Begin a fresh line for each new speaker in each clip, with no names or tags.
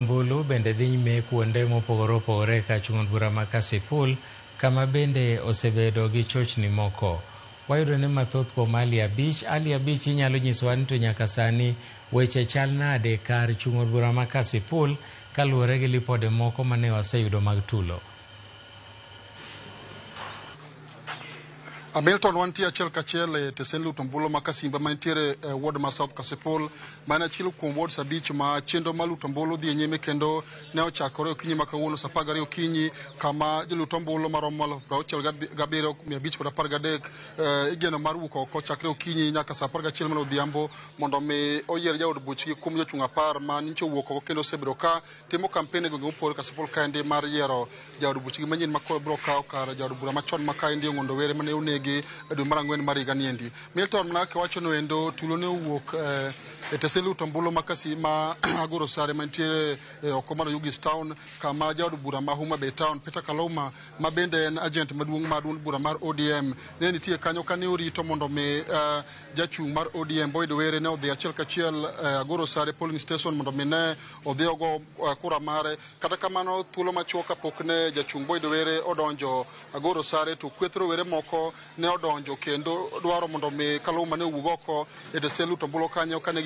Mbulu bende dhi nyime kuonde mopogore opogore ka chung' od bura ma Kasipul, kama bende osebedo gi chochni moko. Wayudo ni mathoth kuom Ali Abich inyalo nyisowa ni to nyaka sani weche chal nade kar chung' od bura ma Kasipul kaluwore gi lipode moko mane waseyudo mag tulo.
Hamilton wantie achiel kachiel e tesen luto ombulu ma Kasimba mantiere ward ma South Kasipul, mane achiel kuom wards abich ma chenro ma luto ombulu dhi nyime kendo ne ochakore okinyi ma kawuono saa 12 okinyi, kama joluto ombulu maromo 67,513 igeno mar wuok oko chakre okinyi nyaka saa 11 mar odhiambo mondo mi oyier jaod buchgi kuom jochung' 10 ma nyocha owuok oko kendo osebedo ka timo kampen e gwenge mopogore Kasipul kaendi mar yiero jaod buchgi manyien ma koro biro kawo kar jaod bura machon ma kaendi Ong'ondo Were mane onegi e dwe mar Ang'wen mar higa niendi. Milton Mnake wacho no endo tulo ne owuok e tesen luto ombulu ma Kasima Agoro Sare mantiere oko mar Yugis Town, kama jaod bura ma Homa Bay Town Peter Kaluma ma bende en agent maduong' mar duond bura mar ODM ne nitie kanyo kane orito mondo mi jachung' mar ODM Boyd Were ne odhi achiel kachiel Agoro Sare polling station mondo mi ne odhi ogo kura mare. Kata kamano thuolo machuok kapok ne jachung' Boyd Were odonjo Agoro Sare, to kwethro were moko ne odonjo kendo dwaro mondo mi Kaluma ne owuog oko e tesen luto ombulu kanyo kane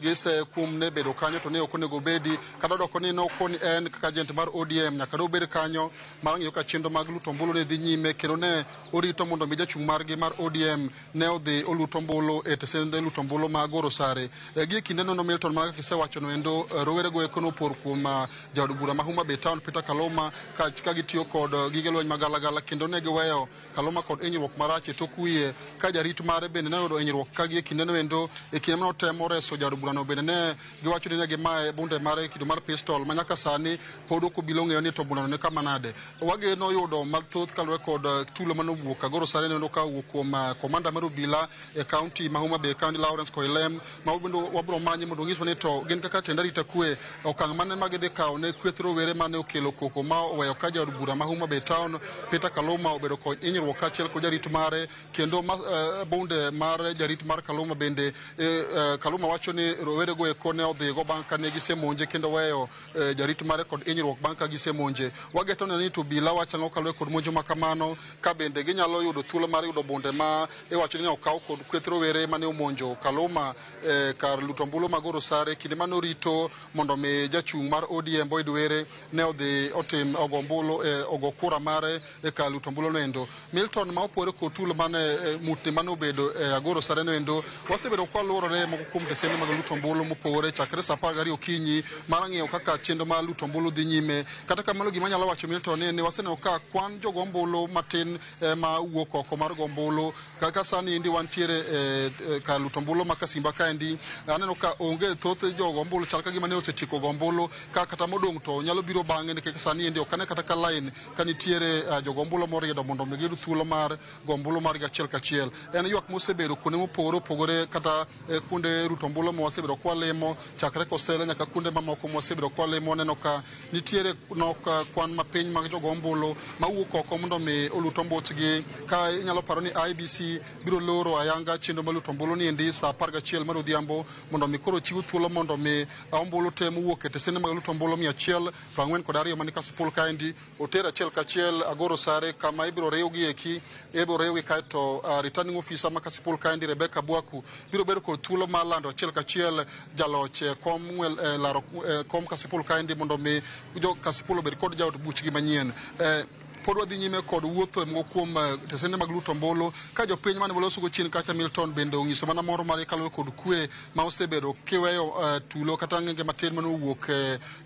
gise kum ne bedo kanyo to ne ok onego bedi kata doko ni nokoni en kaka agent mar ODM nyaka do bed kanyo mar ng'iyo ka chenro mag luto ombulu ne dhi nyime kendo ne orito mondo mi jachung' margi mar ODM ne odhi oluto ombulu e tesen luto ombulu ma Agoro Sare. Gi kinde no Milton Mnake kisewacho no endo rowere go eko nopor kuom jaod bura ma Homa Bay Town Peter Kaluma ka gitiyo kod gige lweny magalagala kendo ne giweyo Kaluma kod hinyruok marach e tok wiye ka jarit mare bende ne oyudo hinyruok ka gi kinde no endo e kinde mane otemo reso jaod bura no bende ne giwacho ni ne gimaye bunde mare kido mar pistol ma nyaka sani pod ok obila ong'eyo ni to bura ne kama nade. Wageno yudo mathoth kaluwore kod tulo mane owuok Agoro Sare ne ka owuok kuom komanda mar obila e kaunti ma Homa Bay County Lawrence Koilem ma wabiro manye mondo nyiswa ni to gin kaka tend arita kwe okang' mane ma gidhi kawo ne kwethro were mane okelo koko ma oweyo ka jaod bura ma Homa Bay Town Peter Kaluma obedo kod hinyruok kaachiel kod jarit mare kendo bunde mar jarit mar Kaluma bende Kaluma wacho ni rowere go eko ne odhi go bang' kane gisemonje kendo weyo jarit mare kod hinyruok bang' ka gisemonje. Wageto ni to obila wachang'o kaluwore kod monjo makamano ka bende ginyalo yudo thuolo mar yudo bunde ma iwacho ni okaw kod kwethro were mane omonjo Kaluma kar luto ombulu ma Agoro Sare kinde mane orito mondo mi jachung' mar ODM Boyd Were ne odhi otim ogo ombulu ogo kura mare e kar luto ombulu no endo. Milton ma opore kod tulo mane mutni mane obedo e Agoro Sare no endo wasebedo kwa luorore moko kuom tesende mag luto ombulu mopogore chakre saa 12 okinyi mar ng'iyo kaka chenro mar luto ombulu dhi nyime. Kata kamano gima nyalo wacho Milton ni waseneno ka kwan jogo ombulu matin ma wuok oko mar go ombulu kaka sani ndi wantiere ka luto ombulu ma Kasimba kaendi aneno ka onge thoth jogo ombulu chal ka gima ne osetieko go ombulu ka kata modong' to nyalo biro bang'e nikech sani ndi okane kata ka line kanitiere jogo ombulu moriedo mondo mi giyud thuolo mar go ombulu mar achiel kachiel. En ywak mosebedo kuonde mopogore opogore kata kuonde luto ombulu ma wasebedo kwalimo chakre Kosele nyaka kuonde mamoko ma wasebedo kwalimo. Neno ka nitiere nok kwan mapiny mag jogo ombulu ma wuok oko mondo mi oluto ombuchgi ka inyalo paro ni IBC biro loro ayanga chenro mar luto ombulu ni endi saa 11 mar odhiambo mondo mi koro chiw thuolo mondo mi ombulu te mowuok e tesende mag luto ombulu 142 mani Kasipul kaendi oter achiel kachiel Agoro Sare kama ibiro riwgi kaeto returning officer ma Kasipul kaendi Rebecca Bwaku biro bedo kod thuolo mar lando achiel kachiel jaloch kom Kasipul kaendi mondo mi jo Kasipul obed kod jaod buchgi manyien. Pod wadhi nyime kod wuotho moko kuom tesende mag luto ombulu ka jopiny mane waloso go chien kacha Milton bende onyiso mana moro mar kaluwore kod kwe ma osebedo kiweyo tulo kata ng'enge matin mane owuok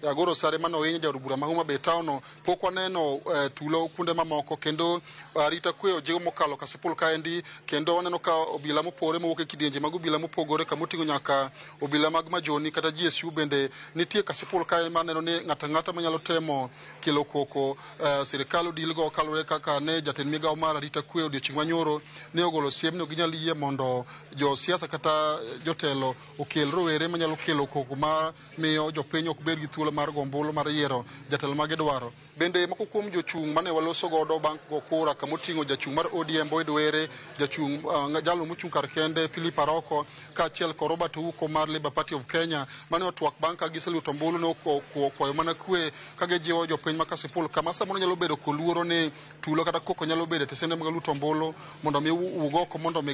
Agoro Sare mane ohinyo jaod bura ma Homa Bay Town. Pok waneno tulo kuonde mamoko kendo arita kwe ojiwo mokalo Kasipul kaendi kendo waneno ka obila mopore mowuok e kidienje mag obila mopogore kamoting'o nyaka obila mag Majoni kata GSU bende nitie Kasipul kae maneno ni ng'ata manyalo temo kelo koko sirikal odilo tilgo kalore kaka ne jatend migawo mar arita kwe odiochieng' manyoro ne ogolo siem ni ok ginyal yie mondo jo siasa kata jotelo okel rowere manyalo kelo koko ma miyo jopiny ok bed gi thuolo mar gombulu mar yiero jatelo ma gidwaro. Bende moko kuom jochung' mane waloso godo bang' go kura kamoting'o jachung' mar ODM Boyd Were, jachung' jalo mochung' kar kende Philip Aroko kaachiel kod Robert Ouko mar Labour Party of Kenya mane otwak bang' ka giseluto ombulu no kwayo mana kwe ka gijiwo jopiny ma Kasipul kama samoro nyalo bedo koluoro ni tulo kata koko nyalo bedo tesende mag luto ombulu mondo mi wuog oko mondo mi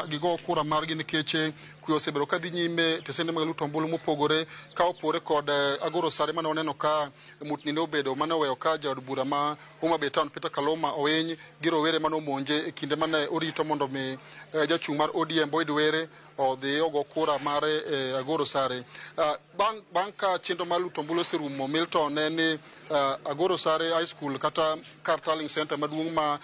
gigo kura margi nikech kwe osebedo ka dhi nyime tesende mag luto ombulu mopogore ka opore kod Agoro Sare mane waneno ka mutni ne obedo mane oweyo ka jaod bura ma Homa Bay Town Peter Kaloma Oweny gi rowere mane omonje e kinde mane orito mondo mi jachung' mar ODM Boyd Were odhi ogo kura mare Agoro Sare. Bang' ka chenro mar luto ombulu oserumo, Milton ne ni Agoro Sare High School kata kar tallying center maduong' ma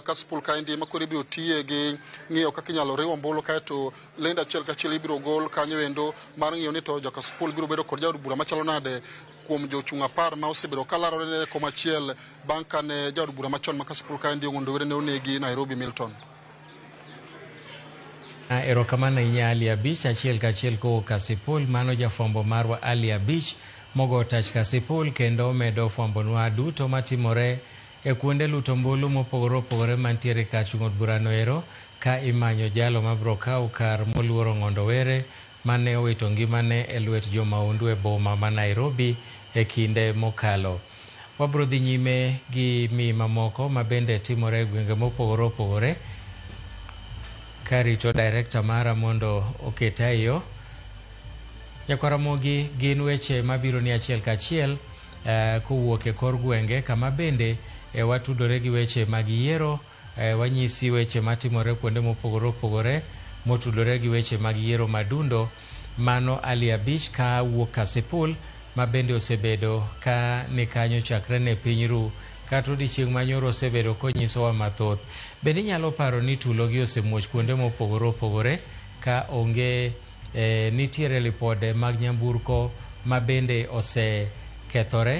Kasipul kaendi ma koro ibiro tiye gi ng'iyo kaka inyalo riw ombulu kaeto lendo achiel kachiel ibiro gol kanyo endo mar ng'iyo ni to jo Kasipul biro bedo kod jaod bura machalo nade kuom jochung' 10 ma osebedo kalarore ne komachiel bang' kane jaod bura machon ma Kasipul kaendi Ong'ondo Were ne onegi Nairobi. Milton.
Erokamano ahinya Ali Abich, achiel kachiel kowuok Kasipul. Mano jafwambo marwa Ali Abich mogo tach Kasipul kendo medo fwambonwa duto matimore e kuonde luto ombulu mopogore opogore mantiere ka chung' od burano ero ka imanyo jalo mabiro kawo kar moluoro Ong'ondo Were mane owito ngimane e lwet jomaundu e boma ma Nairobi e kinde mokalo. Wabiro dhi nyime gi mi mamoko ma bende timore e gwenge mopogore opogore karito director mara mondo oketa iyo. Nyakwaramogi gin weche mabiro ni achiel kachiel kowuok e kor gwenge kama bende watudore gi weche mag yiero, wanyisi weche matimore kuonde mopogore opogore motudore gi weche mag yiero madundo. Mano Ali Abich ka wuok Kasipul ma bende osebedo ka ni kanyo chakre ne piny ru kata odiochieng' manyoro osebedo konyisowa mathoth. Bende nyalo paro ni tulogi osemuoch kuonde mopogore opogore ka onge nitiere lipode mag nyamburko ma bende osekethore.